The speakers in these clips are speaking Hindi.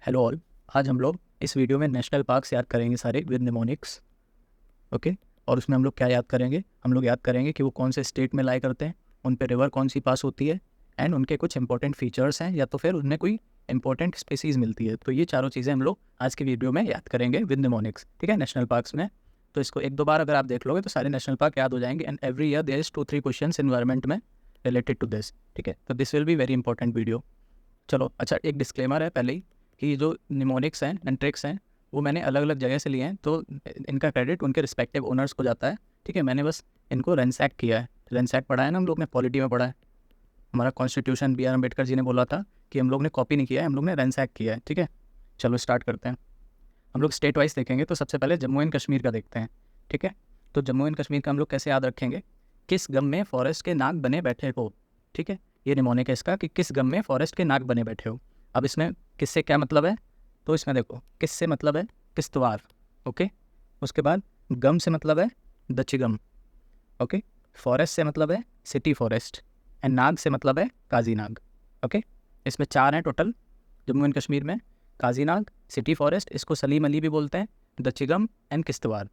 Hello all. आज हम लोग इस वीडियो में नेशनल पार्क्स याद करेंगे सारे विद निमोनिक्स। ओके। और उसमें हम लोग क्या याद करेंगे? हम लोग याद करेंगे कि वो कौन से स्टेट में लाई करते हैं, उन पे रिवर कौन सी पास होती है, एंड उनके कुछ इंपॉर्टेंट फीचर्स हैं या तो फिर उनमें कोई इंपॉर्टेंट स्पीसीज़ मिलती है। तो ये चारों चीज़ें हम लोग आज की वीडियो में याद करेंगे विद निमोनिक्स। ठीक है, नेशनल पार्क्स में। तो इसको एक दो बार अगर आप देख लोगे तो सारे नेशनल पार्क याद हो जाएंगे। And every year there is 2-3 question environment में रिलेटेड टू दिस। ठीक है, तो this will be very important video. चलो अच्छा, एक डिस्क्लेमर है पहले ही कि ये जो निमोनिक्स हैं एंड ट्रिक्स हैं वो मैंने अलग अलग जगह से लिए हैं, तो इनका क्रेडिट उनके रिस्पेक्टिव ओनर्स को जाता है। ठीक है, मैंने बस इनको रैंसैक किया है। रैंसैक पढ़ा है ना हम लोग ने, पॉलिटी में पढ़ा है। हमारा constitution B are Ambedkar ji ने बोला था कि हम लोग ने कॉपी नहीं किया है, हम लोग ने रैंसैक किया है। ठीक है, चलो स्टार्ट करते हैं। हम लोग स्टेट वाइज देखेंगे, तो सबसे पहले जम्मू एंड कश्मीर का देखते हैं। ठीक है, तो जम्मू एंड कश्मीर का हम लोग कैसे याद रखेंगे? किस गम में फॉरेस्ट के नाग बने बैठे हो। ठीक है, ये निमोनिक है इसका कि किस गम में फॉरेस्ट के नाग बने बैठे हो। अब इसमें किससे क्या मतलब है? तो इसमें देखो, किस से मतलब है किश्तवाड़। ओके, उसके बाद गम से मतलब है दचिगम। ओके, फॉरेस्ट से मतलब है सिटी फॉरेस्ट, एंड नाग से मतलब है काजी नाग। ओके, इसमें चार हैं टोटल जम्मू एंड कश्मीर में। काजी नाग, सिटी फॉरेस्ट, इसको सलीम अली भी बोलते हैं, दचिगम एंड किश्तवाड़।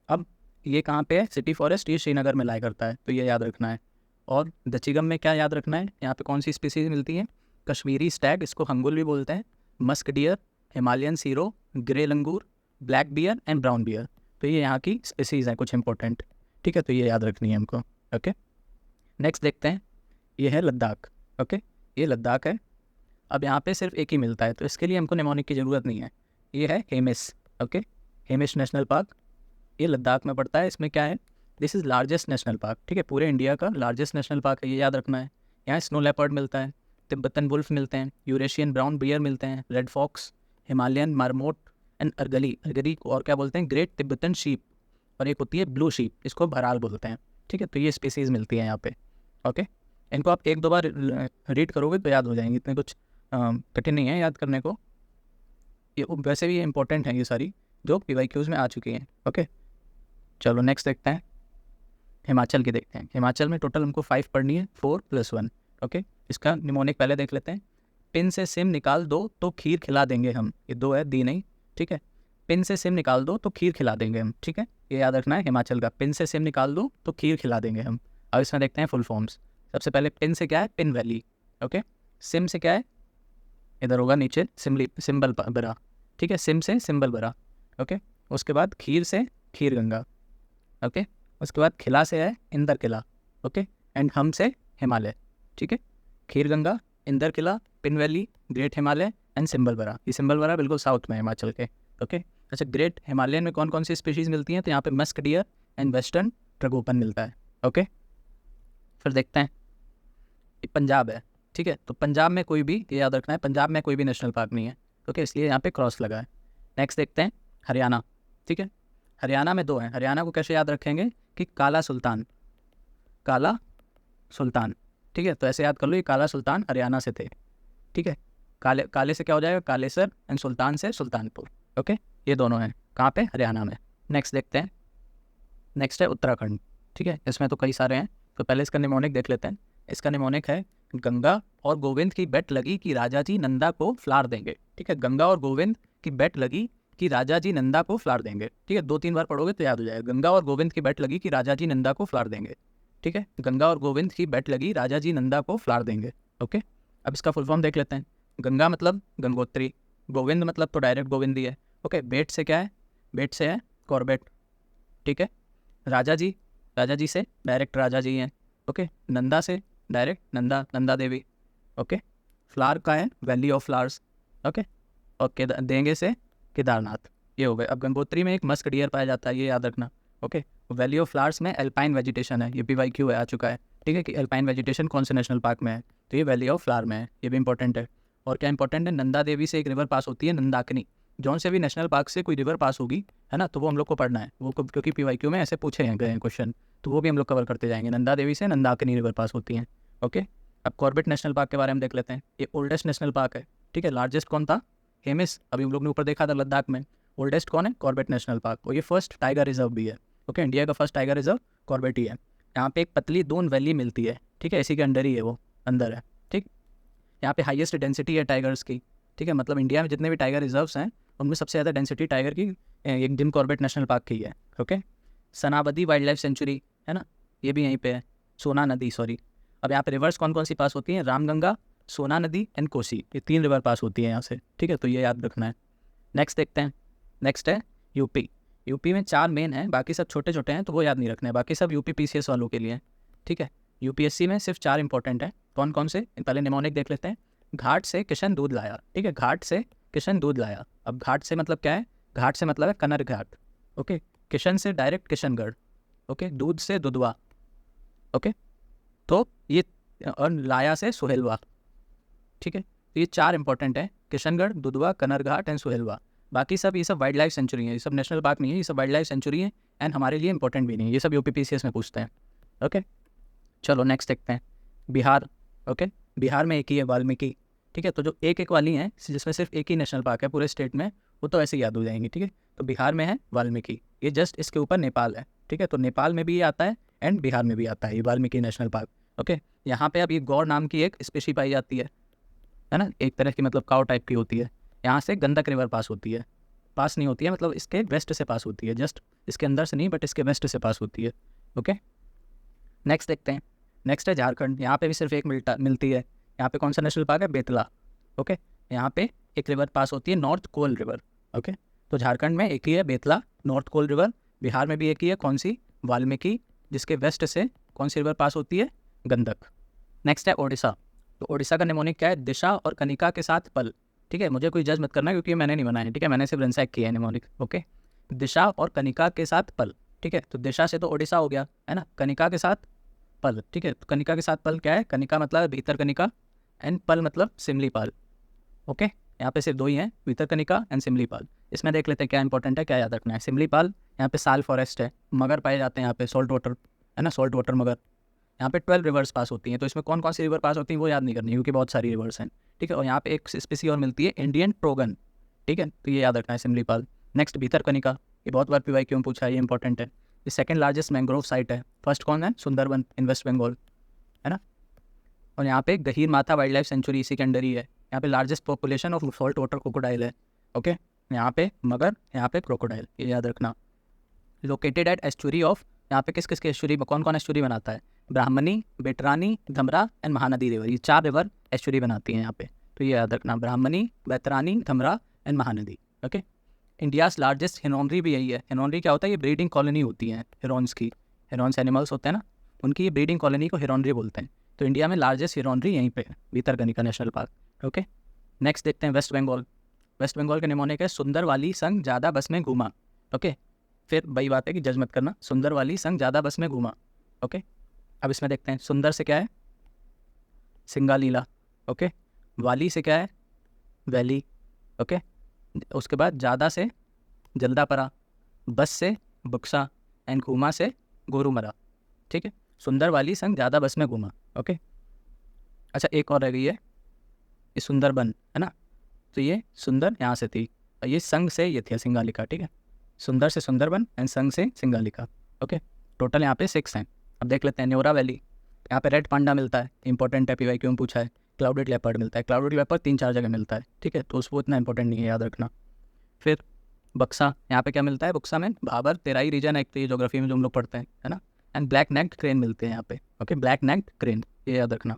अब ये कहाँ पे है? सिटी फॉरेस्ट ये श्रीनगर में लाया करता है, तो ये याद रखना है। और दचिगम में क्या याद रखना है? यहाँ पे कौन सी स्पीसीज मिलती है? कश्मीरी स्टैग, इसको हंगुल भी बोलते हैं, musk deer, Himalayan serow, grey langur, black bear and brown bear. तो ये यहाँ की स्पीसीज हैं कुछ इंपॉर्टेंट। ठीक है, तो ये याद रखनी है हमको। ओके, नेक्स्ट देखते हैं। ये है लद्दाख। ओके, ये लद्दाख है। अब यहाँ पे सिर्फ एक ही मिलता है, तो इसके लिए हमको निमोनिक की ज़रूरत नहीं है। ये है Hemis. Okay, Hemis national park, ये लद्दाख में पड़ता है। इसमें क्या है? This is largest national park. ठीक है, पूरे इंडिया का लार्जेस्ट नेशनल पार्क है, ये याद रखना है। यहाँ स्नो लेपर्ड मिलता है, तिब्बतन वुल्फ मिलते हैं, यूरेशियन ब्राउन बियर मिलते हैं, red fox, Himalayan marmot and argali. Argali को और क्या बोलते हैं? Great Tibetan sheep. और एक होती है ब्लू शीप, इसको भराल बोलते हैं। ठीक है, तो ये स्पीसीज़ मिलती हैं यहाँ पे। ओके, इनको आप एक दो बार रीड करोगे तो याद हो जाएंगे, इतने कुछ कठिन नहीं है याद करने को। ये वैसे भी इंपॉर्टेंट हैं ये सारी, जो PYQs में आ चुकी हैं। ओके, चलो नेक्स्ट देखते हैं। हिमाचल की देखते हैं। हिमाचल में टोटल हमको 5 पढ़नी है, 4+1। ओके, इसका निमोनिक पहले देख लेते हैं। पिन से सिम निकाल दो तो खीर खिला देंगे हम। ये दो है, दी नहीं। ठीक है, पिन से सिम निकाल दो तो खीर खिला देंगे हम। ठीक है, ये याद रखना है हिमाचल का, पिन से सिम निकाल दो तो खीर खिला देंगे हम। अब इसमें देखते हैं फुल फॉर्म्स। सबसे पहले पिन से क्या है? Pin valley. ओके, सिम से क्या है? इधर होगा नीचे सिंबल बरा। ठीक है, सिम से सिंबल बरा। ओके, उसके बाद खीर से खीर गंगा। ओके, उसके बाद खिला से है इंदर किला। ओके, एंड हम से हिमालय। ठीक है, Kheer Ganga, Inder Kila, Pin valley, great Himalaya and Simbalbara. ये सिंबल बरा बिल्कुल साउथ में है हिमाचल के। ओके, अच्छा, ग्रेट हिमालयन में कौन कौन सी स्पीशीज़ मिलती हैं? तो यहाँ पे मस्क डियर एंड वेस्टर्न ट्रगोपन मिलता है। ओके, फिर देखते हैं। ये पंजाब है। ठीक है, तो पंजाब में कोई भी, ये याद रखना है, पंजाब में कोई भी नेशनल पार्क नहीं है। ओके, इसलिए यहाँ पे क्रॉस लगा है। नेक्स्ट देखते हैं हरियाणा। ठीक है, हरियाणा में दो हैं। हरियाणा को कैसे याद रखेंगे? कि काला सुल्तान, काला सुल्तान। ठीक है, तो ऐसे याद कर लो, ये काला सुल्तान हरियाणा से थे। ठीक है, काले काले से क्या हो जाएगा? कालेसर, एंड सुल्तान से सुल्तानपुर। ओके, ये दोनों हैं कहाँ पे? हरियाणा में। नेक्स्ट देखते हैं। नेक्स्ट है उत्तराखंड। ठीक है, इसमें तो कई सारे हैं, तो पहले इसका निमोनिक देख लेते हैं। इसका निमोनिक है गंगा और गोविंद की बेट लगी कि राजा जी नंदा को फ्लार देंगे। ठीक है, गंगा और गोविंद की बेट लगी कि राजा जी नंदा को फ्लार देंगे। ठीक है, 2-3 बार पढ़ोगे तो याद हो जाएगा। गंगा और गोविंद की बेट लगी कि राजा जी नंदा को फ्लार देंगे। ठीक है, गंगा और गोविंद की बेट लगी, राजा जी नंदा को फ्लार देंगे। ओके, अब इसका फुल फॉर्म देख लेते हैं। गंगा मतलब गंगोत्री, गोविंद मतलब तो डायरेक्ट गोविंद ही है। ओके, बेट से क्या है? बेट से है कॉर्बेट। ठीक है, राजा जी, राजा जी से डायरेक्ट राजा जी हैं। ओके, नंदा से direct Nanda, Nanda Devi. Okay, flower का है वैली ऑफ फ्लावर्स। ओके, और देंगे से केदारनाथ। ये हो गए। अब गंगोत्री में एक मस्क डियर पाया जाता है, ये याद रखना। ओके, वैली ऑफ फ्लावर्स में एल्पाइन वेजिटेशन है, ये PYQ है, आ चुका है। ठीक है, कि एल्पाइन वेजिटेशन कौन से नेशनल पार्क में है? तो ये वैली ऑफ फ्लावर में है, ये भी इंपॉर्टेंट है। और क्या इंपॉर्टेंट है? नंदा देवी से एक रिवर पास होती है, नंदाकिनी। जौन से भी नेशनल पार्क से कोई रिवर पास होगी, है ना, तो वो हम लोग को पढ़ना है वो, क्योंकि PYQ में ऐसे पूछे हैं गए हैं क्वेश्चन, तो वो भी हम लोग कवर करते जाएंगे। नंदा देवी से नंदाकिनी रिवर पास होती हैं। ओके, अब कॉर्बेट नेशनल पार्क के बारे में देख लेते हैं। ये ओल्डेस्ट नेशनल पार्क है। ठीक है, लार्जेस्ट कौन था? हेमिस, अभी हम लोग ने ऊपर देखा था लद्दाख में। ओल्डेस्ट कौन है? Corbett national park. और ये फर्स्ट टाइगर रिजर्व भी है। ओके, इंडिया का फर्स्ट टाइगर रिजर्व कॉर्बेट ही है। यहाँ पे एक पतली दून वैली मिलती है। ठीक है, इसी के अंडर ही है वो, अंदर है। ठीक, यहाँ पे हाईएस्ट डेंसिटी है टाइगर्स की। ठीक है, मतलब इंडिया में जितने भी टाइगर रिजर्व्स हैं उनमें सबसे ज़्यादा डेंसिटी टाइगर की एक जिम कॉर्बेट नेशनल पार्क की है। ओके, सनाबदी वाइल्ड लाइफ सेंचुरी है ना, ये भी यहीं पे है। सोना नदी, सॉरी। अब यहाँ पे रिवर्स कौन कौन सी पास होती हैं? रामगंगा, सोना नदी एंड कोसी, ये 3 रिवर पास होती है यहाँ से। ठीक है, तो ये याद रखना है। नेक्स्ट देखते हैं। नेक्स्ट है यूपी। यूपी में 4 मेन हैं, बाकी सब छोटे छोटे हैं तो वो याद नहीं रखना है, बाकी सब यूपी पीसीएस वालों के लिए हैं। ठीक है, यूपीएससी में सिर्फ 4 इंपॉर्टेंट है। कौन कौन से? पहले निमोनिक देख लेते हैं। घाट से किशन दूध लाया। ठीक है, घाट से किशन दूध लाया। अब घाट से मतलब क्या है? घाट से मतलब है कनर घाट। ओके, किशन से डायरेक्ट किशनगढ़। ओके, दूध से दुधवा। ओके, तो ये, और लाया से सुहेलवा। ठीक है, तो ये 4 इंपॉर्टेंट है, किशनगढ़, दुधवा, कनरघाट एंड सुहेलवा। बाकी सब ये सब वाइल्ड लाइफ सेंचुरी है, ये सब नेशनल पार्क नहीं है, ये सब वाइल्ड लाइफ सेंचुरी है एंड हमारे लिए इंपॉर्टेंट भी नहीं है, ये सब यूपीपीसीएस में पूछते हैं। ओके, चलो नेक्स्ट देखते हैं। बिहार। ओके, बिहार में एक ही है, वाल्मीकि। ठीक है, तो जो एक वाली हैं जिसमें सिर्फ एक ही नेशनल पार्क है पूरे स्टेट में, वो तो ऐसे याद हो जाएंगी। ठीक है, तो बिहार में है वाल्मीकि, ये जस्ट इसके ऊपर नेपाल है। ठीक है, तो नेपाल में भी ये आता है एंड बिहार में भी आता है ये वाल्मीकि नेशनल पार्क। ओके, यहाँ पे अब ये गौर नाम की एक स्पेशी पाई जाती है ना, एक तरह की मतलब काउ टाइप की होती है। यहाँ से गंडक रिवर पास होती है, पास नहीं होती है मतलब इसके वेस्ट से पास होती है, जस्ट इसके अंदर से नहीं बट इसके वेस्ट से पास होती है। ओके, नेक्स्ट देखते हैं। नेक्स्ट है झारखंड। यहाँ पे भी सिर्फ एक मिलती है। यहाँ पे कौन सा नेशनल पार्क है? बेतला। ओके, यहाँ पे एक रिवर पास होती है, नॉर्थ कोल रिवर। ओके, तो झारखंड में एक ही है बेतला, नॉर्थ कोल रिवर। बिहार में भी एक ही है, कौन सी? वाल्मीकि, जिसके वेस्ट से कौन सी रिवर पास होती है? गंडक। नेक्स्ट है ओडिशा। तो ओडिशा का निमोनिक क्या है? दिशा और कनिका के साथ पल। ठीक है, मुझे कोई जज मत करना क्योंकि मैंने नहीं बनाया है। ठीक है, मैंने सिर्फ रनसैक किया है निमोनिक। ओके, दिशा और कनिका के साथ पल। ठीक है, तो दिशा से तो ओडिशा हो गया है ना, कनिका के साथ पल। ठीक है, तो कनिका के साथ पल क्या है? कनिका मतलब भीतर कनिका एंड पल मतलब सिमलीपाल। ओके, यहाँ पे सिर्फ 2 ही हैं, भीतर कनिका एंड सिमलीपाल। इसमें देख लेते हैं क्या इंपॉर्टेंट है, क्या याद रखना है। सिमलीपाल, यहाँ पे साल फॉरेस्ट है, मगर पाए जाते हैं यहाँ पे, सॉल्ट वाटर है ना, सॉल्ट वाटर मगर। यहाँ पे 12 रिवर्स पास होती हैं, तो इसमें कौन कौन सी रिवर पास होती हैं वो याद नहीं करनी क्योंकि बहुत सारी रिवर्स हैं। ठीक है, और यहाँ पे एक स्पीसी और मिलती है, इंडियन ट्रोगन। ठीक है, तो ये याद रखना है, सिमलीपाल। नेक्स्ट भितरकनिका, ये बहुत बार पीवाई क्यों पूछा है, ये इंपॉर्टेंट है। ये सेकंड लार्जेस्ट मैंग्रोव साइट है। फर्स्ट कौन है? सुंदरबन इन वेस्ट बंगाल, है ना। और यहाँ पे गहीर माथा वाइल्ड लाइफ सेंचुरी इसी के अंडर ही है। यहाँ पे largest population of salt water crocodile है। ओके, यहाँ पे मगर, यहाँ पे क्रोकोडाइल, ये याद रखना। लोकेटेड एट एस्चुरी ऑफ, यहाँ पे किस किस के एस्चुरी, कौन कौन एस्चुरी बनाता है? ब्राह्मणी, बेटरानी, धमरा एंड महानदी रिवर, ये 4 रिवर एस्चुरी बनाती हैं यहाँ पे, तो ये याद रखना, Brahmani, Baitarani, Dhamra and Mahanadi. Okay, India's largest heronry भी यही है। हिरॉनरी क्या होता है? ये ब्रीडिंग कॉलोनी होती है हिरॉन्स की, हिरॉन्स एनिमल्स होते हैं ना, उनकी ये ब्रीडिंग कॉलोनी को हिरॉनरी बोलते हैं। तो इंडिया में लार्जेस्ट हिरॉनरी यहीं पे है, Bhitarkanika national park. Okay, next देखते हैं वेस्ट बंगाल। वेस्ट बंगाल के निमोनिक है, सुंदर वाली संग ज़्यादा बस में घूमा। ओके, फिर वही बात है कि जज मत करना, सुंदर वाली संग ज़्यादा बस में घूमा। ओके, अब इसमें देखते हैं, सुंदर से क्या है? सिंगालीला। ओके, वाली से क्या है? वैली। ओके, उसके बाद ज़्यादा से जल्दापरा, बस से बुक्सा एंड घूमा से गोरुमरा। ठीक है, सुंदर वाली संग ज़्यादा बस में घूमा। ओके, अच्छा एक और रह गई है, ये सुंदरबन है ना, तो ये सुंदर यहाँ से थी और ये संग से ये थी सिंगालिका। ठीक है, सुंदर से सुंदरबन एंड संग से सिंगालिका। ओके, टोटल यहाँ पे 6 हैं। अब देख लेते हैं न्योरा वैली। यहाँ पे रेड पांडा मिलता है, इंपॉर्टेंट है, पीवाई क्यों पूछा है। क्लाउडेड लेपर्ड मिलता है, क्लाउडेड लेपर्ड 3-4 जगह मिलता है। ठीक है, तो उसको इतना इंपॉर्टेंट नहीं है, याद रखना। फिर बक्सा, यहाँ पे क्या मिलता है? बक्सा में भाबर तेराई रीजन है, एक तो ये जोग्राफी में जो हम लोग पढ़ते हैं, है ना। एंड ब्लैक नेक्ड क्रेन मिलते हैं यहाँ पे। ओके, ब्लैक नेक्ड क्रेन, ये याद रखना।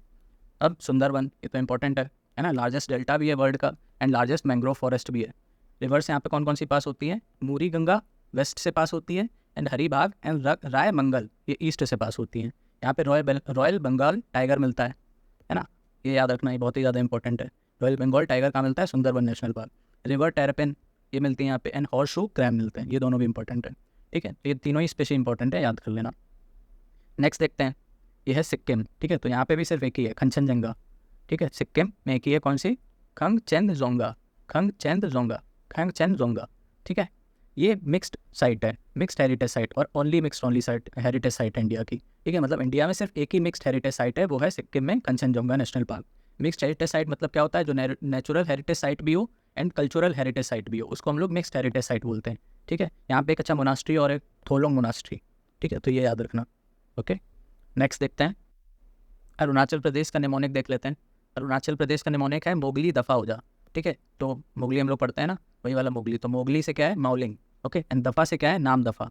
अब सुंदरबन, ये तो इंपॉर्टेंट है ना, लार्जेस्ट डेल्टा भी है वर्ल्ड का एंड लार्जेस्ट मैंग्रोव फॉरेस्ट भी है। रिवर्स यहाँ पे कौन कौन सी पास होती हैं? मूरी गंगा वेस्ट से पास होती है एंड हरीबाग एंड राय मंगल ये ईस्ट से पास होती हैं। यहाँ पे रॉयल बंगाल टाइगर मिलता है ना, ये याद रखना, ये बहुत ही ज़्यादा इंपॉर्टेंट है। रॉयल बंगाल टाइगर कहाँ मिलता है? Sundarban national park. River terpene ये मिलती है यहाँ पे एंड हॉर्स शू क्रैब मिलते हैं, ये दोनों भी इंपॉर्टेंट है। ठीक है, ये तीनों ही स्पेशली इंपॉर्टेंट है, याद कर लेना। नेक्स्ट देखते हैं, ये है सिक्किम। ठीक है, तो यहाँ पे भी सिर्फ एक ही है, कंचनजंगा। ठीक है, सिक्किम में एक ही है, कौन सी? खंगचेंदजोंगा, खंगचेंदजोंगा, खंगचेंदजोंगा। ठीक है, ये मिक्स्ड साइट है, मिक्स्ड हेरिटेज साइट और ओनली साइट हेरिटेज साइट है इंडिया की। ठीक है, मतलब इंडिया में सिर्फ एक ही मिक्स्ड हेरिटेज साइट है, वो है सिक्किम में Kanchenjunga national park. Mixed heritage site मतलब क्या होता है? जो नेचुरल हेरिटेज साइट भी हो एंड कल्चरल हेरिटेज साइट भी हो, उसको हम लोग मिक्स्ड हेरिटेज साइट बोलते हैं। ठीक है, यहाँ पे एक अच्छा मोनास्ट्री और एक थोलोंग मोनास्ट्री। ठीक है, तो ये याद रखना। ओके, नेक्स्ट देखते हैं, अरुणाचल प्रदेश का निमोनिक देख लेते हैं। अरुणाचल प्रदेश का निमोनिक है मोगली दफ़ा हो जा। ठीक है। तो मोगली हम लोग पढ़ते हैं ना, वही वाला मोगली। तो मोगली से क्या है, माउलिंग, ओके, एंड दफ़ा से क्या है, नाम दफ़ा,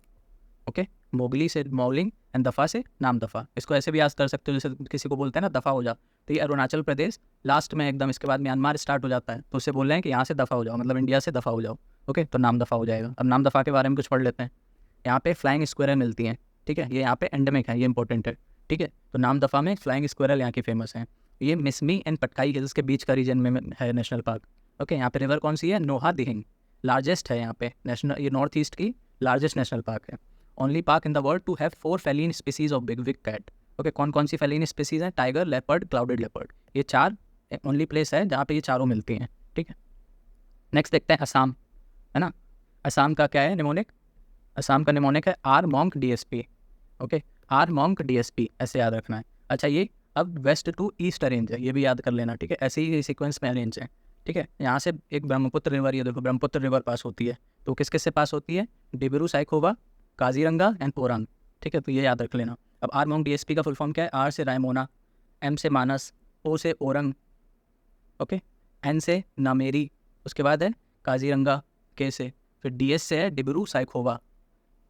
ओके। मोगली से माउलिंग एंड दफ़ा से नाम दफ़ा। इसको ऐसे भी याद कर सकते हो, जैसे किसी को बोलते हैं ना दफ़ा हो जा, तो ये अरुणाचल प्रदेश लास्ट में एकदम, इसके बाद म्यांमार स्टार्ट हो जाता है, तो उससे बोल रहे हैं कि यहाँ से दफ़ा हो जाओ, मतलब इंडिया से दफ़ा हो जाओ, ओके। तो नाम दफ़ा हो जाएगा। अब नाम दफ़ा के बारे में कुछ पढ़ लेते हैं। यहाँ पे फ्लाइंग स्क्वायरल मिलती हैं, ठीक है, ये यहाँ पे एंडेमिक है, ये इंपॉर्टेंट है, ठीक है। तो नाम दफ़ा में फ्लाइंग स्क्वायरल यहाँ की फेमस है। ये मिसमी एंड पटकाई हिल्स के बीच का रीजन में है नेशनल पार्क, ओके। यहाँ पे रिवर कौन सी है, नोहा दिहिंग, लार्जेस्ट है यहाँ पे नेशनल, ये नॉर्थ ईस्ट की लार्जेस्ट नेशनल पार्क है। Only park in the world to have 4 feline species of big big cat, okay. कौन कौन सी फेलिन स्पीसीज हैं, टाइगर, लेपर्ड, क्लाउडेड लेपर्ड, ये 4 ओनली प्लेस है जहाँ पे ये चारों मिलती हैं, ठीक है। नेक्स्ट देखते हैं असम, है ना। असम का क्या है निमोनिक, असम का निमोनिक है R monk DSP, okay, R monk DSP, ऐसे याद रखना है। अच्छा, ये अब वेस्ट टू ईस्ट अरेंज है, ये भी याद कर लेना, ठीक है। ऐसे ही सीक्वेंस में अरेंज है, ठीक है। यहाँ से एक ब्रह्मपुत्र रिवर, ये देखो ब्रह्मपुत्र रिवर पास होती है, तो किस किस से पास होती है, डिब्रू साइखोवा, काजीरंगा एंड पोरांग, ठीक है। तो ये याद रख लेना। अब आर मॉन्क DSP का फुल फॉर्म क्या है, आर से रायमोना, एम से मानस, ओ से ओरंग, ओके, एन से नामेरी, उसके बाद है काजीरंगा, के से, फिर DS से है डिब्रू साइखोवा,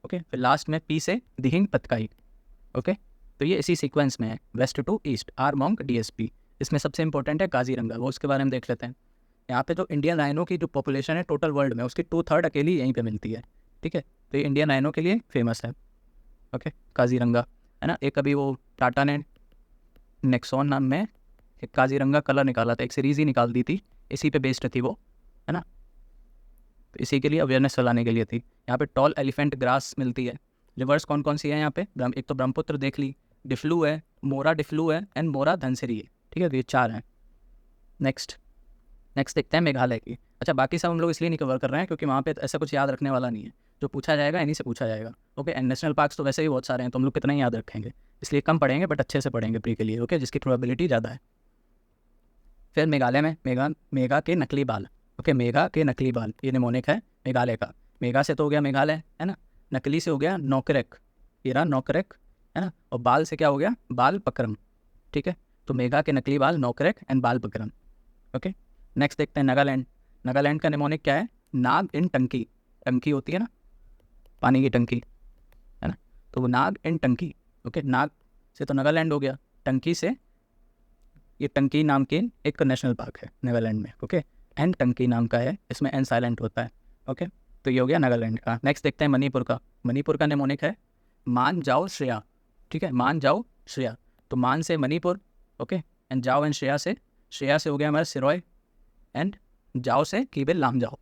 ओके, फिर लास्ट में P से दिहिंग पतकाई, ओके। तो ये इसी सीक्वेंस में है, west to east, R monk DSP। इसमें सबसे इंपॉर्टेंट है काजीरंगा, वो उसके बारे में देख लेते हैं। यहाँ पे जो इंडियन राइनो की जो पॉपुलेशन है टोटल वर्ल्ड में, उसकी 2/3 अकेली यहीं पे मिलती है, ठीक है। तो ये इंडियन राइनो के लिए फेमस है, ओके, काजीरंगा, है ना। एक अभी वो टाटा ने नेक्सॉन नाम में एक काजीरंगा कलर निकाला था, एक सीरीज़ ही निकाल दी थी, इसी पे बेस्ड थी वो, है ना। तो इसी के लिए अवेयरनेस फैलाने के लिए थी। यहाँ पे टॉल एलिफेंट ग्रास मिलती है। रिवर्स कौन कौन सी है यहाँ पे, एक तो ब्रह्मपुत्र देख ली, डिफ्लू है, मोरा डिफ्लू है, एंड मोरा धनसिरी है, ठीक है। तो ये 4 हैं। नेक्स्ट देखते हैं मेघालय की। अच्छा, बाकी सब हम लोग इसलिए नहीं कवर कर रहे हैं क्योंकि वहाँ पे ऐसा कुछ याद रखने वाला नहीं है, जो पूछा जाएगा इन्हीं से पूछा जाएगा, ओके। एंड नेशनल पार्क्स तो वैसे ही बहुत सारे हैं, तो हम लोग कितना ही याद रखेंगे, इसलिए कम पढ़ेंगे बट अच्छे से पढ़ेंगे प्री के लिए, ओके, जिसकी प्रोबेबिलिटी ज़्यादा है। फिर मेघालय में मेघा के नकली बाल, ओके, मेघा के नकली बाल, ये निमोनिक है मेघालय का। मेघा से तो हो गया मेघालय, है ना। नकली से हो गया नौकरेक, ये रहा नौकरेक, है ना। और बाल से क्या हो गया, बाल पकरम, ठीक है। तो मेघा के नकली बाल, नौकरेक एंड बाल पकरम, ओके। नेक्स्ट देखते हैं नागालैंड। नागालैंड का निमोनिक क्या है, नाग इन टंकी, टंकी होती है ना, पानी की टंकी, है ना। तो वो नाग इन टंकी, ओके। नाग से तो नागालैंड हो गया, टंकी से ये टंकी नाम की एक नेशनल पार्क है नागालैंड में, ओके। एन टंकी नाम का है, इसमें एन साइलेंट होता है, ओके। तो ये हो गया नागालैंड का। नेक्स्ट देखते हैं मणिपुर का। मणिपुर का निमोनिक है मान जाओ श्रेया, ठीक है, मान जाओ श्रेया। तो मान से मणिपुर, ओके, एंड जाओ एंड श्रेया से हो गया हमारा सिरोय, एंड जाओ से केबिल लाम जाओ,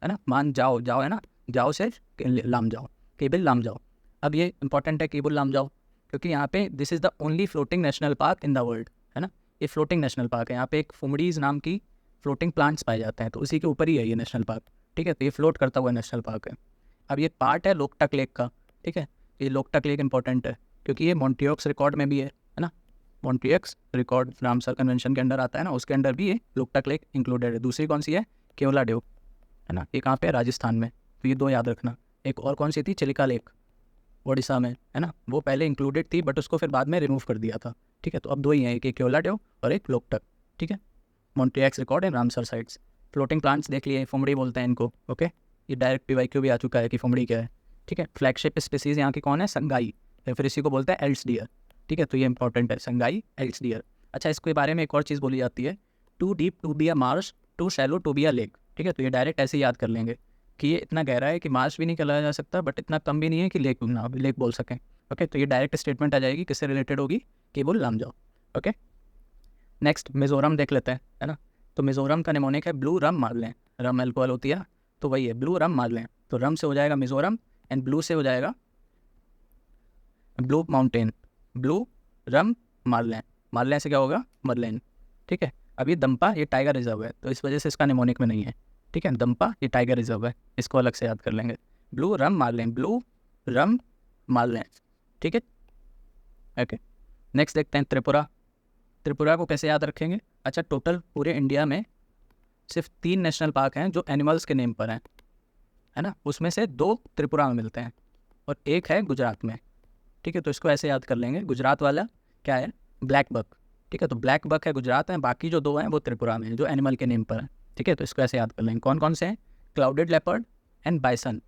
है ना। मान जाओ, जाओ है ना, जाओ से लाम जाओ, केबिल लाम जाओ। अब ये इंपॉर्टेंट है केबिल लाम जाओ, क्योंकि यहाँ पे this is the only floating national park in the world, है ना। ये फ्लोटिंग नेशनल पार्क है, यहाँ पे एक फुमडीज नाम की फ्लोटिंग प्लांट्स पाए जाते हैं, तो उसी के ऊपर ही है ये नेशनल पार्क, ठीक है। तो ये फ्लोट करता हुआ नेशनल पार्क है। अब ये पार्ट है लोकटक लेक का, ठीक है। ये लोकटक लेक इंपॉर्टेंट है क्योंकि ये मॉन्ट्रियॉक्स रिकॉर्ड में भी है ना। मॉन्ट्रियॉक्स रिकॉर्ड रामसर कन्वेंशन के अंडर आता है ना, उसके अंडर भी ये लोकटक लेक इंक्लूडेड है। दूसरी कौन सी है, केवलादेव, है ना, ये कहाँ पे है, राजस्थान में। तो ये 2 याद रखना। एक और कौन सी थी, चिलिका लेक, उड़ीसा में, है ना। वो पहले इंक्लूडेड थी बट उसको फिर बाद में रिमूव कर दिया था, ठीक है। तो अब 2 ही हैं, एक केवलादेव और एक लोकटक, ठीक है। Montreux record and Ramsar sites. Floating plants देख लिए, फुमड़ी बोलते हैं इनको, ओके। ये डायरेक्ट PYQ भी आ चुका है कि फुमड़ी क्या है, ठीक है। फ्लैगशिप स्पीसीज यहाँ की कौन है, संगाई, या फिर इसी को बोलते हैं एल्स डियर, ठीक है। तो ये इंपॉर्टेंट है, संगाई एल्स डियर। अच्छा, इसके बारे में एक और चीज़ बोली जाती है, too deep to be a marsh, too shallow to be a lake, ठीक है। तो ये डायरेक्ट ऐसे ही याद कर लेंगे कि ये इतना गहरा है कि मार्श भी नहीं कहलाया जा सकता, बट इतना कम भी नहीं है कि लेक ना लेक बोल सकें, ओके। तो ये डायरेक्ट स्टेटमेंट आ जाएगी, किससे रिलेटेड होगी, केबुल लामजाओ, ओके। नेक्स्ट मिजोरम देख लेते हैं, है ना। तो मिजोरम का निमोनिक है ब्लू रम मार्लें, रम अल्कोहल होती है, तो वही है ब्लू रम मार्लें। तो रम से हो जाएगा मिजोरम एंड ब्लू से हो जाएगा ब्लू माउंटेन, ब्लू रम मार्लें, मार्लें से क्या होगा, मरलेन, ठीक है। अब ये दम्पा, ये टाइगर रिजर्व है, तो इस वजह से इसका निमोनिक में नहीं है, ठीक है। दम्पा ये टाइगर रिजर्व है, इसको अलग से याद कर लेंगे। ब्लू रम मार्लें, ब्लू रम मार्लें, ठीक है, ओके। नेक्स्ट देखते हैं त्रिपुरा। त्रिपुरा को कैसे याद रखेंगे, अच्छा, टोटल पूरे इंडिया में सिर्फ 3 नेशनल पार्क हैं जो एनिमल्स के नेम पर हैं, है ना। उसमें से 2 त्रिपुरा में मिलते हैं और एक है गुजरात में, ठीक है। तो इसको ऐसे याद कर लेंगे, गुजरात वाला क्या है, ब्लैक बक, ठीक है। तो ब्लैक बक है गुजरात में, बाकी जो 2 हैं वो त्रिपुरा में हैं जो एनिमल के नेम पर हैं, ठीक है, तो इसको ऐसे याद कर लेंगे। कौन कौन से हैं? क्लाउडेड लेपर्ड एंड बाइसन,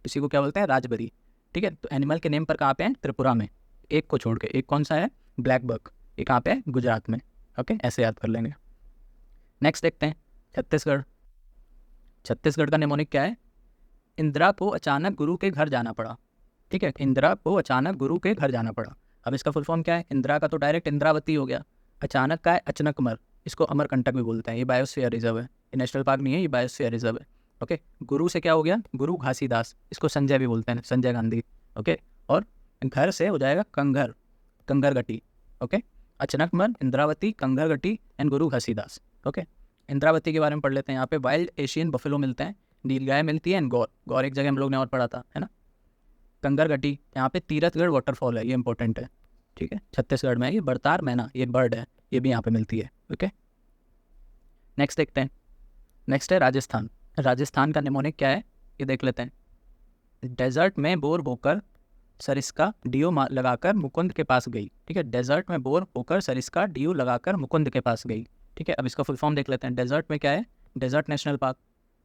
इसी को क्या बोलते हैं? राजबरी। ठीक है, तो एनिमल के नेम पर कहाँ पे हैं? त्रिपुरा में, एक को छोड़ के। एक कौन सा है? ब्लैक बक, ये कहाँ पे है? गुजरात में। ओके, ऐसे याद कर लेंगे। नेक्स्ट देखते हैं छत्तीसगढ़। छत्तीसगढ़ का निमोनिक क्या है? इंदिरा को अचानक गुरु के घर जाना पड़ा। ठीक है, इंदिरा को अचानक गुरु के घर जाना पड़ा। अब इसका फुल फॉर्म क्या है? इंदिरा का तो डायरेक्ट इंद्रावती हो गया, अचानक का है अचनकमर, इसको अमरकंटक भी बोलते हैं। ये बायोस्फीयर रिजर्व है, ये नेशनल पार्क नहीं है, ये बायोस्फीयर रिजर्व है। ओके, गुरु से क्या हो गया? गुरु घासीदास, इसको संजय भी बोलते हैं, संजय गांधी। ओके, और घर से हो जाएगा Kanger, कंगरगटी। Okay, अचनकमर, Indravati, कंगरगटी and Guru Ghasidas. Okay, Indravati के बारे में पढ़ लेते हैं। यहाँ पे वाइल्ड एशियन बफेलो मिलते हैं, नीलगाय मिलती है एंड गौर, गौर एक जगह हम लोग ने और पढ़ा था, है ना। कंगरगटी, यहाँ पे तीरथगढ़ वाटरफॉल है, ये इंपॉर्टेंट है। ठीक है, छत्तीसगढ़ में है ये। बरतार मैना, ये बर्ड है, ये भी यहाँ पे मिलती है। ओके, नेक्स्ट देखते हैं। नेक्स्ट है राजस्थान। राजस्थान का निमोनिक क्या है, ये देख लेते हैं। डेजर्ट में बोर होकर सरिस्का डीओ लगाकर मुकुंद के पास गई। ठीक है, डेजर्ट में बोर होकर सरिस्का डीओ लगाकर मुकुंद के पास गई। ठीक है, अब इसका फुल फॉर्म देख लेते हैं। डेजर्ट में क्या है? Desert national park.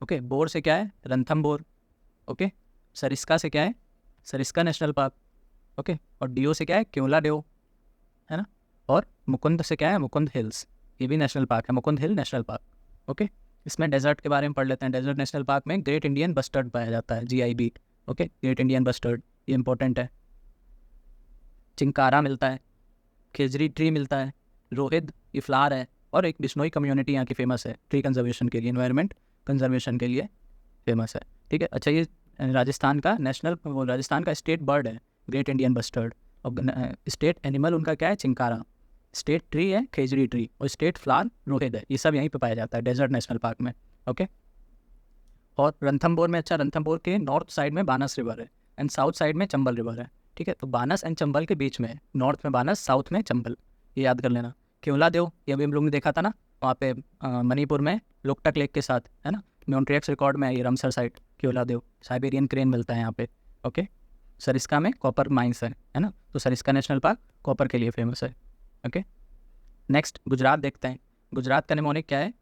ओके, बोर से क्या है? रणथंभौर। ओके, सरिस्का से क्या है? Sariska national park. ओके, और डीओ से क्या है? केवलादेव, है ना। और मुकुंद से क्या है? मुकुंद हिल्स, ये भी नेशनल पार्क है, मुकुंद हिल नेशनल पार्क। ओके, इसमें डेजर्ट के बारे में पढ़ लेते हैं। डेजर्ट नेशनल पार्क में ग्रेट इंडियन बस्टर्ड पाया जाता है, GIB। Okay, great Indian bustard, ये इंपॉर्टेंट है। चिंकारा मिलता है, खेजरी ट्री मिलता है, रोहित ये फ्लावर है, और एक बिश्नोई कम्युनिटी यहाँ की फेमस है ट्री कंजर्वेशन के लिए, इन्वायरमेंट कंजर्वेशन के लिए फेमस है। ठीक है, अच्छा, ये राजस्थान का नेशनल, राजस्थान का स्टेट बर्ड है ग्रेट इंडियन बस्टर्ड, और स्टेट एनिमल उनका क्या है? चिंकारा। स्टेट ट्री है खेजरी ट्री, और स्टेट फ्लावर रोहित है। ये सब यहीं पे पाया जाता है डेजर्ट नेशनल पार्क में। ओके, और रणथंभौर में, अच्छा, रणथंभौर के नॉर्थ साइड में बानस रिवर है एंड साउथ साइड में चंबल रिवर है। ठीक है, तो बानस एंड चंबल के बीच में है, नॉर्थ में बानस, साउथ में चंबल, ये याद कर लेना। केवलादेव, ये अभी हम लोग ने देखा था ना वहाँ पे मणिपुर में लोकटक लेक के साथ, है ना। मॉन्ट्रियक्स रिकॉर्ड में है ये, रमसर साइट, केवलादेव। साइबेरियन क्रेन मिलता है यहाँ पे। ओके, सरिस्का में कॉपर माइंस है ना, तो सरिस्का नेशनल पार्क कॉपर के लिए फेमस है। ओके, नेक्स्ट गुजरात देखते हैं। गुजरात का निमोनिक क्या है?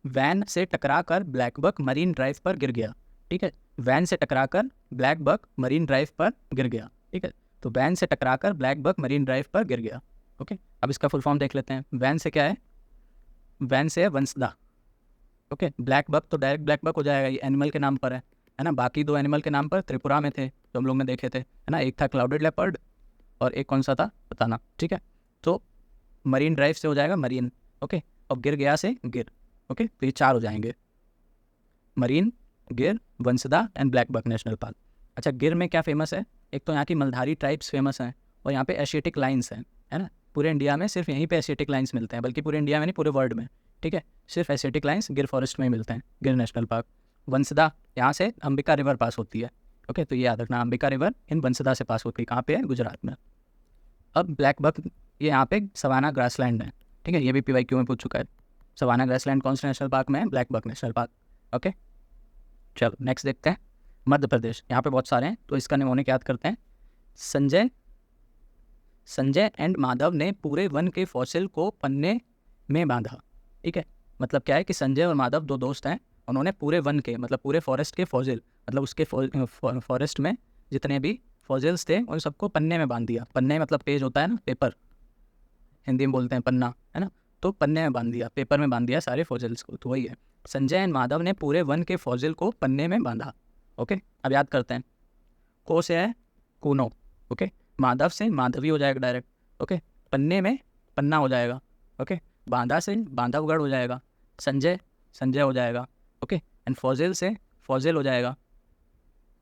वैन से टकराकर ब्लैक बक मरीन ड्राइव पर गिर गया। ठीक है, वैन से टकराकर ब्लैक बक मरीन ड्राइव पर गिर गया। ठीक है, तो वैन से टकराकर ब्लैक बक मरीन ड्राइव पर गिर गया। ओके, अब इसका फुल फॉर्म देख लेते हैं। वैन से क्या है? वैन से है वंसदा। ओके, ब्लैक बक तो डायरेक्ट ब्लैक बक हो जाएगा, ये एनिमल के नाम पर है ना। बाकी दो एनिमल के नाम पर त्रिपुरा में थे जो हम लोग ने देखे थे, है ना। एक था क्लाउडेड लेपर्ड और एक कौन सा था बताना। ठीक है, तो मरीन ड्राइव से हो जाएगा मरीन। ओके, और गिर गया से गिर। ओके, तो ये चार हो जाएंगे, marine, Gir, Vansda and black buck national park. अच्छा, गिर में क्या फेमस है? एक तो यहाँ की मलधारी ट्राइब्स फेमस हैं, और यहाँ पे एशियाटिक लाइन्स हैं, है ना। पूरे इंडिया में सिर्फ यहीं पे एशियाटिक लाइन्स मिलते हैं, बल्कि पूरे इंडिया में नहीं, पूरे वर्ल्ड में। ठीक है, सिर्फ एशियाटिक लाइन्स गिर फॉरेस्ट में ही मिलते हैं, गिर नेशनल पार्क। वंसदा, यहाँ से अंबिका रिवर पास होती है। ओके, तो ये याद रखना, अंबिका रिवर इन वंसदा से पास होती है। कहाँ पे है? गुजरात में। अब ब्लैक बक, ये यहाँ पे सवाना ग्रासलैंड है। ठीक है, ये भी PYQ में पूछ चुका है। सवाना ग्रासलैंड कौन से नेशनल पार्क में है? Black buck national park. Okay, चलो नेक्स्ट देखते हैं। मध्य प्रदेश, यहाँ पे बहुत सारे हैं, तो इसका निमोनिक याद करते हैं। संजय एंड माधव ने पूरे वन के फॉसिल को पन्ने में बांधा। ठीक है, मतलब क्या है कि संजय और माधव दो दोस्त हैं, उन्होंने पूरे वन के, मतलब पूरे फॉरेस्ट के फॉसिल, मतलब उसके फॉरेस्ट में जितने भी फॉसिल्स थे उन सबको पन्ने में बांध दिया। पन्ने मतलब पेज होता है ना, पेपर, हिंदी में बोलते हैं पन्ना, है ना। तो पन्ने में बांध दिया, पेपर में बांध दिया सारे फॉसिल्स को, तो वही है। संजय एंड माधव ने पूरे वन के फॉसिल को पन्ने में बांधा। ओके, अब याद करते हैं। को से है कूनो। ओके, माधव से माधवी हो जाएगा डायरेक्ट। ओके, पन्ने में पन्ना हो जाएगा। ओके, बांधा से बांधवगढ़ हो जाएगा। संजय संजय हो जाएगा। ओके, एंड फॉसिल से फॉसिल हो जाएगा।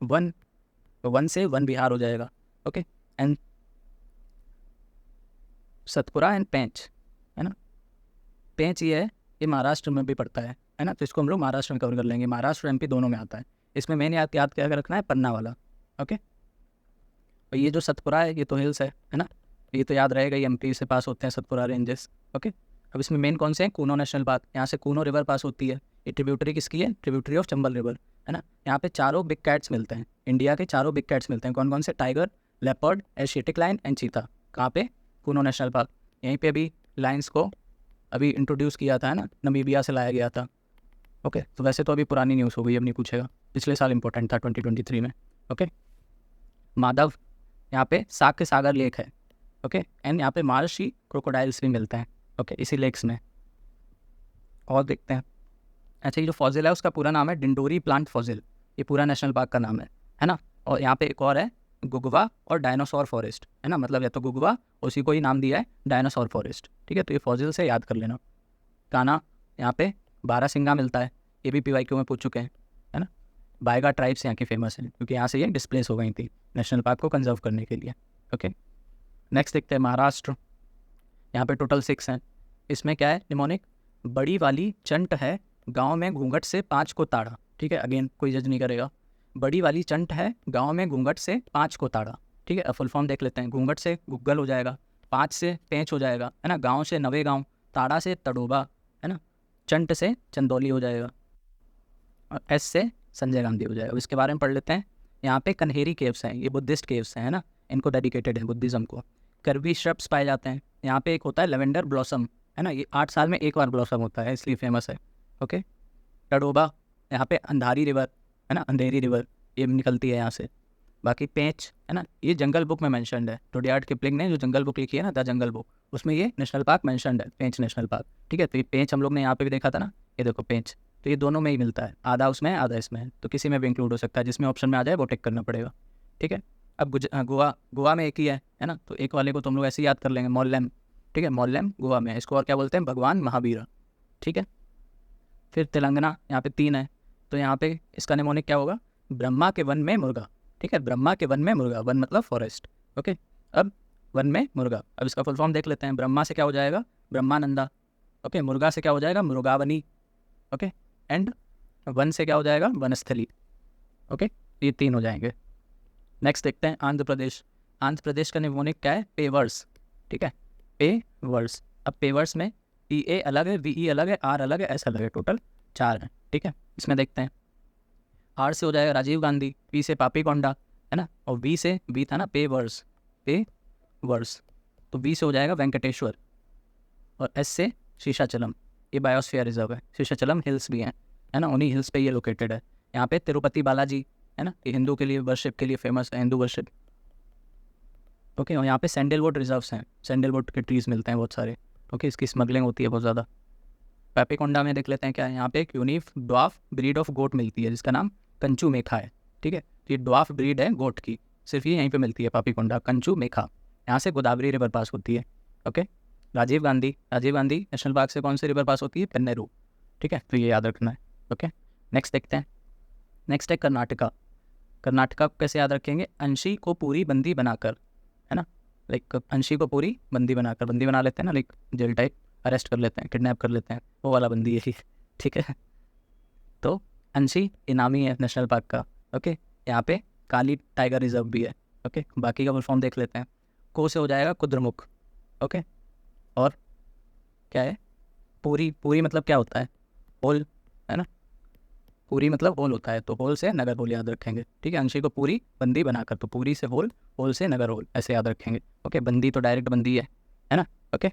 वन से वन विहार हो जाएगा। ओके, एंड सतपुरा एंड पेंच, है ना। पेंच ये है, ये महाराष्ट्र में भी पड़ता है ना, तो इसको हम लोग महाराष्ट्र में कवर कर लेंगे। महाराष्ट्र MP दोनों में आता है। इसमें मैंने याद क्या रखना है? पन्ना वाला। ओके, और ये जो सतपुरा है ये तो हिल्स है ना, ये तो याद रहेगा, ये MP से पास होते हैं सतपुरा रेंजेस। ओके, अब इसमें मेन कौन से हैं? कूनो नेशनल पार्क, यहाँ से कूनो रिवर पास होती है, ये ट्रिब्यूटरी किसकी है? ट्रिब्यूटरी ऑफ चंबल रिवर, है ना। यहाँ पे चारों बिग कैट्स मिलते हैं, इंडिया के चारों बिग कैट्स मिलते हैं। कौन कौन से? Tiger, leopard, Asiatic lion and चीता। कहाँ पे? Kuno national park. यहीं पे अभी लाइन्स को अभी इंट्रोड्यूस किया था, है ना, नमीबिया से लाया गया था। ओके तो वैसे तो अभी पुरानी न्यूज़ हो गई, अब नहीं पूछेगा, पिछले साल इंपॉर्टेंट था 2023 में। ओके माधव, यहाँ पे साग के सागर लेक है। ओके एंड यहाँ पे मार्शी क्रोकोडाइल्स भी मिलते हैं। ओके इसी लेक्स में। और देखते हैं, अच्छा ये जो फॉजिल है उसका पूरा नाम है डिंडोरी प्लांट फॉजिल, ये पूरा नेशनल पार्क का नाम है ना। और यहाँ पे एक और है गुगवा और डायनासोर फॉरेस्ट, है ना, मतलब या तो गुगवा उसी को ही नाम दिया है डायनासोर फॉरेस्ट। ठीक है तो ये फॉजिल से याद कर लेना। काना, यहाँ पे बारहसिंगा मिलता है, ये भी PYQ में पूछ चुके हैं, है ना। बायगा ट्राइब्स यहाँ की फेमस है क्योंकि यहाँ से ये डिस्प्लेस हो गई थी नेशनल पार्क को कंजर्व करने के लिए। ओके नेक्स्ट देखते हैं महाराष्ट्र, यहाँ पे टोटल 6 हैं। इसमें क्या है निमोनिक, बड़ी वाली चंट है गांव में घूंघट से 5 को ताड़ा। ठीक है अगेन कोई जज नहीं करेगा, बड़ी वाली चंट है गांव में घूंघट से 5 को ताड़ा। ठीक है फुल फॉर्म देख लेते हैं, घूंघट से गुग्गल हो जाएगा, 5 से पेंच हो जाएगा, है ना, गांव से नवे गांव, ताड़ा से तड़ोबा, है ना, चंट से चंदौली हो जाएगा, और S से संजय गांधी हो जाएगा। इसके बारे में पढ़ लेते हैं। यहाँ पे कन्हेरी केव्स हैं, ये बुद्धिस्ट केव्स हैं, है ना, इनको डेडिकेटेड है बुद्धिज़्म को। करवी श्रब्स पाए जाते हैं यहाँ पे, एक होता है लेवेंडर ब्लॉसम, है ना, ये 8 साल में एक बार ब्लॉसम होता है इसलिए फेमस है। ओके टडोबा, यहाँ पे अंधारी रिवर, है ना, अंधेरी रिवर ये निकलती है यहाँ से। बाकी पेंच, है ना, ये जंगल बुक में मैंशनड है, रुडयार्ड किपलिंग ने जो जंगल बुक लिखी है ना द जंगल बुक, उसमें ये नेशनल पार्क मैंशनड है, पेंच नेशनल पार्क। ठीक है तो ये पेंच हम लोग ने यहाँ पे भी देखा था ना, ये देखो पेंच, तो ये दोनों में ही मिलता है, आधा उसमें है आधा इसमें है, तो किसी में भी इंक्लूड हो सकता है, जिसमें ऑप्शन में आ जाए वो टिक करना पड़ेगा। ठीक है अब गोवा में एक ही है ना, तो एक वाले को तुम लोग ऐसे ही याद कर लेंगे, मोल्लेम। ठीक है मोल्लेम गोवा में है, इसको और क्या बोलते हैं, भगवान महावीर। ठीक है फिर तेलंगाना, यहाँ पे 3 है, तो यहाँ पे इसका निमोनिक क्या होगा, ब्रह्मा के वन में मुर्गा। ठीक है ब्रह्मा के वन में मुर्गा, वन मतलब फॉरेस्ट। ओके अब वन में मुर्गा, अब इसका फुल फॉर्म देख लेते हैं। ब्रह्मा से क्या हो जाएगा, ब्रह्मानंदा। ओके मुर्गा से क्या हो जाएगा, मुर्गावनी। ओके एंड वन से क्या हो जाएगा, वनस्थली। ओके ये 3 हो जाएंगे। नेक्स्ट देखते हैं आंध्र प्रदेश, आंध्र प्रदेश का निमोनिक क्या है, पेवर्स। ठीक है पेवर्स, अब पेवर्स में PA अलग है, VE अलग है, R अलग है, S अलग है, टोटल 4 हैं। ठीक है इसमें देखते हैं, R से हो जाएगा राजीव गांधी, P से पापी कोंडा, है ना, और V था ना पेवर्स, तो V से हो जाएगा वेंकटेश्वर, और S से शीशाचलम, ये बायोस्फीयर रिजर्व है, शीशाचलम हिल्स भी हैं, है ना, उन्हीं हिल्स पे ये लोकेटेड है। यहाँ पे तिरुपति बालाजी, है ना, ये हिंदू के लिए वर्शिप के लिए फेमस है, हिंदू वर्शिप। ओके और यहाँ पे सैंडलवुड रिजर्व्स हैं, सैंडलवुड के ट्रीज मिलते हैं बहुत सारे। ओके इसकी स्मगलिंग होती है बहुत ज़्यादा। पैपिकोंडा में देख लेते हैं क्या है, यहाँ पे एक unique dwarf breed of goat मिलती है जिसका नाम कंचू मेखा है। ठीक है तो ये ड्वार्फ ब्रीड है गोट की, सिर्फ ये यहीं पे मिलती है पापीकोंडा, कंचू मेखा, यहाँ से गोदावरी रिवर पास होती है। Okay Rajiv Gandhi national park से कौन सी रिवर पास होती है, पेन्नेरू। ठीक है तो ये याद रखना है। ओके नेक्स्ट देखते हैं, नेक्स्ट है कर्नाटका। कर्नाटका को कैसे याद रखेंगे, अंशी को पूरी बंदी बनाकर, है ना, लाइक अंशी को पूरी बंदी बनाकर, बंदी बना लेते हैं ना, लाइक जेल टाइप, अरेस्ट कर लेते हैं, किडनैप कर लेते हैं, वो वाला बंदी यही। ठीक है तो अंशी इनामी है नेशनल पार्क का। ओके यहाँ पे काली टाइगर रिजर्व भी है। ओके बाकी का फुल फॉर्म देख लेते हैं, को से हो जाएगा कुद्रमुख। ओके और क्या है, पूरी मतलब क्या होता है, होल, है ना, पूरी मतलब होल होता है, तो होल से नगर होल याद रखेंगे। ठीक है अंशी को पूरी बंदी बनाकर, तो पूरी से होल, होल से नगर होल, ऐसे याद रखेंगे। ओके बंदी तो डायरेक्ट बंदी है ना। ओके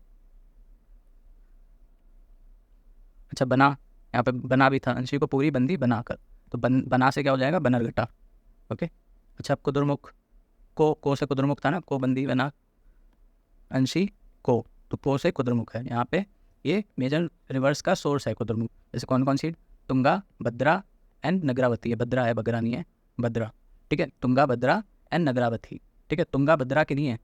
अच्छा बना, यहाँ पे बना भी था, अंशी को पूरी बंदी बनाकर, तो बना से क्या हो जाएगा, बनरघट्टा। ओके अच्छा अब कुद्रमुख, को से कुद्रमुख था ना, को बंदी बना, अंशी तो को से कुद्रमुख है। यहाँ पे ये मेजर रिवर्स का सोर्स है कुद्रमुख, जैसे कौन कौन सी, तुंगा, भद्रा एंड नगरावती है, भद्रा है बगरा नहीं है, भद्रा। ठीक है तुंगा, भद्रा एंड नगरावती। ठीक है तुंगा भद्रा की नहीं है,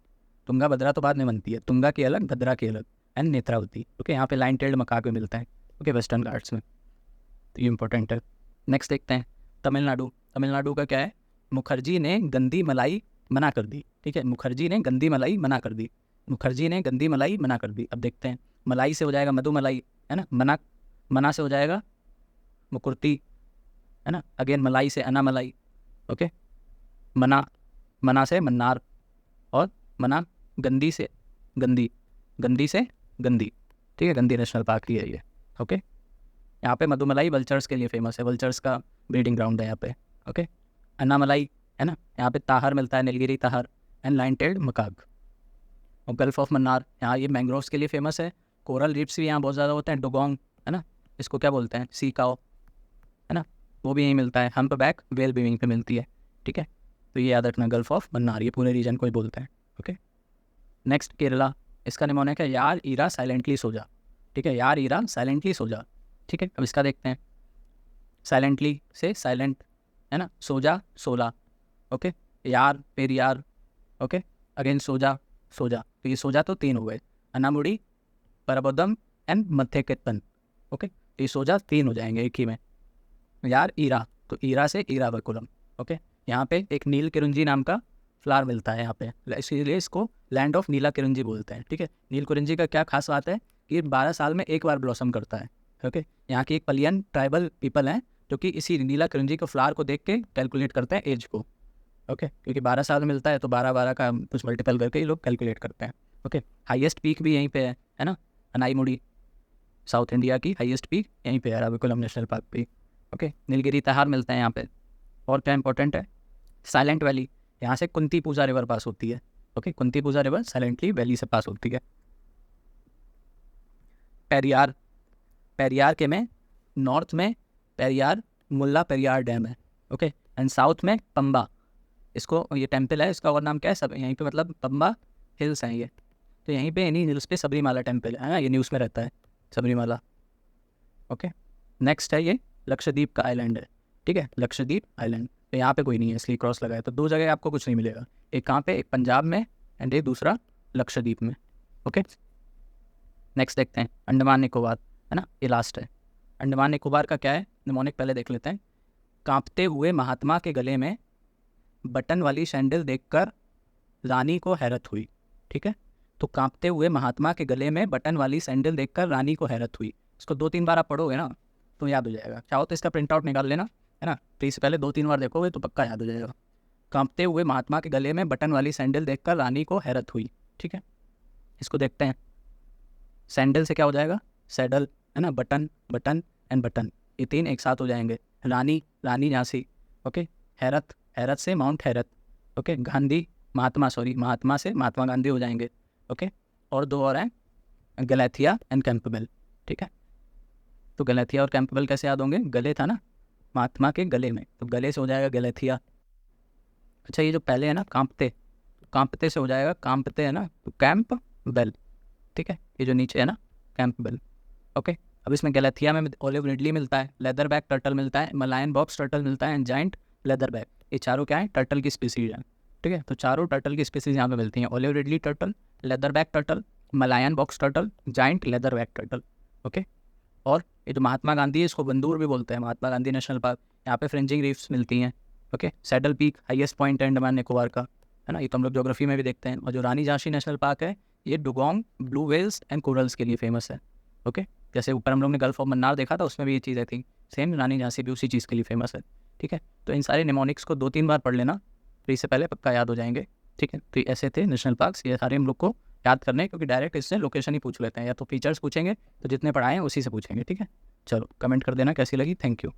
तुंगा भद्रा तो बाद में बनती है, तुंगा की अलग, भद्रा की अलग, एंड नेत्रावती। ओके यहाँ पे लाइन टेल्ड मकाक भी मिलता है। ओके वेस्टर्न घाट्स में, तो ये इंपॉर्टेंट है। नेक्स्ट देखते हैं तमिलनाडु का क्या है, मुखर्जी ने गंदी मलाई मना कर दी। ठीक है मुखर्जी ने गंदी मलाई मना कर दी, मुखर्जी ने गंदी मलाई मना कर दी। अब देखते हैं, मलाई से हो जाएगा मधुमलाई, है ना, मना से हो जाएगा मुकुर्ती, है ना, अगेन मलाई से अनामलाई। ओके मना से मन्नार, और मना गंदी से गंदी से गंदी। ठीक है गंदी नेशनल पार्क ही है ये। ओके यहाँ पे मधुमलाई वल्चर्स के लिए फेमस है, वल्चर्स का ब्रीडिंग ग्राउंड है यहाँ पे। ओके अन्नामलाई, है ना, यहाँ पे ताहर मिलता है, Nilgiri tahr and lion tailed macaque. और गल्फ ऑफ मन्नार, यहाँ ये मैंग्रोव्स के लिए फेमस है, कोरल रीफ्स भी यहाँ बहुत ज़्यादा होते हैं, डुगोंग, है ना, इसको क्या बोलते हैं, सी काओ। वो भी यहीं मिलता है। हम्प बैक वेल बीविंग पे मिलती है, ठीक है। तो ये याद रखना, गल्फ ऑफ मन्नार, ये पूरे रीजन को ही बोलते हैं, ओके। नेक्स्ट केरला, इसका निमोनिक है यार ईरा साइलेंटली सो जा, ठीक है, यार ईरा साइलेंटली सो जा, ठीक है। अब इसका देखते हैं, साइलेंटली से साइलेंट है ना, सो जा सोला, ओके, यार पेरियार, ओके, अगेन सो जा सो जा, तो ये सो जा तो 3 हो गए, अनामुड़ी परबोदम एंड मथेकेतन, ओके, तो ये सो जा 3 हो जाएंगे एक ही में। यार ईरा, तो ईरा से ईरावकुलम, ओके। यहाँ पे एक नील किरुंजी नाम का फ्लावर मिलता है यहाँ पे, इसीलिए इसको लैंड ऑफ नीला किरुंजी बोलते हैं, ठीक है। नील किरुंजी का क्या खास बात है कि 12 साल में एक बार ब्लॉसम करता है, ओके। यहाँ की एक पलियन ट्राइबल पीपल हैं जो कि इसी नीला किरुंजी के फ्लावर को देख के कैलकुलेट करते हैं एज को, ओके, क्योंकि 12 साल मिलता है तो 12 का कुछ मल्टीपल करके ये लोग कैलकुलेट करते हैं, ओके। हाईएस्ट पीक भी यहीं पे है ना, अनाईमुड़ी, साउथ इंडिया की हाईएस्ट पीक यहीं पे है, अराविकुलम नेशनल पार्क पे, ओके। नीलगिरी तहार मिलता है यहाँ पे। और क्या इंपॉर्टेंट है, साइलेंट वैली, यहाँ से कुंती पूजा रिवर पास होती है, ओके, कुंती पूजा रिवर साइलेंटली वैली से पास होती है। पेरियार, पेरियार के में नॉर्थ में पेरियार मुल्ला पेरियार डैम है, ओके, एंड साउथ में पंबा, इसको ये टेम्पल है, इसका और नाम क्या है, सब यहीं पे मतलब पंबा हिल्स हैं ये, तो यहीं पे इन्हीं हिल्स पे सबरीमाला टेम्पल है ना, ये न्यूज़ में रहता है सबरीमाला, ओके। नेक्स्ट है ये लक्षद्वीप का आइलैंड है, ठीक है, लक्षद्वीप आइलैंड, तो यहाँ पे कोई नहीं है इसलिए क्रॉस लगाया, तो 2 जगह आपको कुछ नहीं मिलेगा, एक कहाँ पे, एक पंजाब में एंड एक दूसरा लक्षद्वीप में, ओके। नेक्स्ट देखते हैं अंडमान निकोबार, है ना, ये लास्ट है। अंडमान निकोबार का क्या है निमोनिक, पहले देख लेते हैं। कांपते हुए महात्मा के गले में बटन वाली सैंडल देखकर रानी को हैरत हुई, ठीक है। तो कांपते हुए महात्मा के गले में बटन वाली सैंडल देखकर रानी को हैरत हुई, इसको 2-3 बार आप पढ़ोगे ना तो याद हो जाएगा, चाहो तो इसका प्रिंट आउट निकाल लेना, है ना, तो इससे पहले 2-3 बार देखोगे तो पक्का याद हो जाएगा। कांपते हुए महात्मा के गले में बटन वाली सैंडल देखकर रानी को हैरत हुई, ठीक है। इसको देखते हैं, सैंडल से क्या हो जाएगा, सैडल, है ना, बटन बटन एंड बटन, ये 3 एक साथ हो जाएंगे। रानी, रानी झांसी, ओके। हैरत, हैरत से माउंट हैरत, ओके। गांधी, महात्मा, सॉरी महात्मा से महात्मा गांधी हो जाएंगे, ओके। और 2 और हैं, गैलेथिया एंड कैंपबेल, ठीक है। तो गैलेथिया और कैंपबेल कैसे याद होंगे, गले था ना महात्मा के गले में, तो गले से हो जाएगा गैलेथिया। अच्छा ये जो पहले है ना कांपते, कांपते से हो जाएगा कांपते, है ना, तो कैंप बेल, ठीक है। ये जो नीचे है ना कैंप बेल, ओके। अब इसमें गैलेथिया में ओलिव रिडली मिलता है, लेदर बैक टर्टल मिलता है, मलायन बॉक्स टर्टल मिलता है एंड जाइंट लेदर बैक, ये चारों क्या है टर्टल की स्पीसीज हैं, ठीक है। तो चारों टर्टल की स्पीसीज यहाँ पे मिलती हैं, olive ridley turtle, leather back turtle, Malayan box turtle, giant leather back turtle, okay. और ये जो महात्मा गांधी है इसको बंदूर भी बोलते हैं, महात्मा गांधी नेशनल पार्क, यहाँ पे फ्रिंजिंग रीफ्स मिलती हैं, okay. Saddle peak highest point है अंडमान निकोबार का, है ना, ये तो हम लोग ज्योग्राफी में भी देखते हैं। और जो रानी झांसी नेशनल पार्क है ये dugong blue whales and corals के लिए फेमस है, ओके। जैसे ऊपर हम लोग ने गल्फ ऑफ मन्नार देखा था उसमें भी ये चीज़ें थी, सेम रानी झांसी भी उसी चीज़ के लिए फेमस है, ठीक है। तो इन सारे निमोनिक्स को 2-3 बार पढ़ लेना, तो इससे पहले पक्का याद हो जाएंगे, ठीक है। तो ऐसे थे नेशनल पार्क्स, ये सारे हम लोग को याद करने हैं क्योंकि डायरेक्ट इससे लोकेशन ही पूछ लेते हैं, या तो फीचर्स पूछेंगे तो जितने पढ़ाए हैं उसी से पूछेंगे, ठीक है। चलो कमेंट कर देना कैसी लगी, थैंक यू।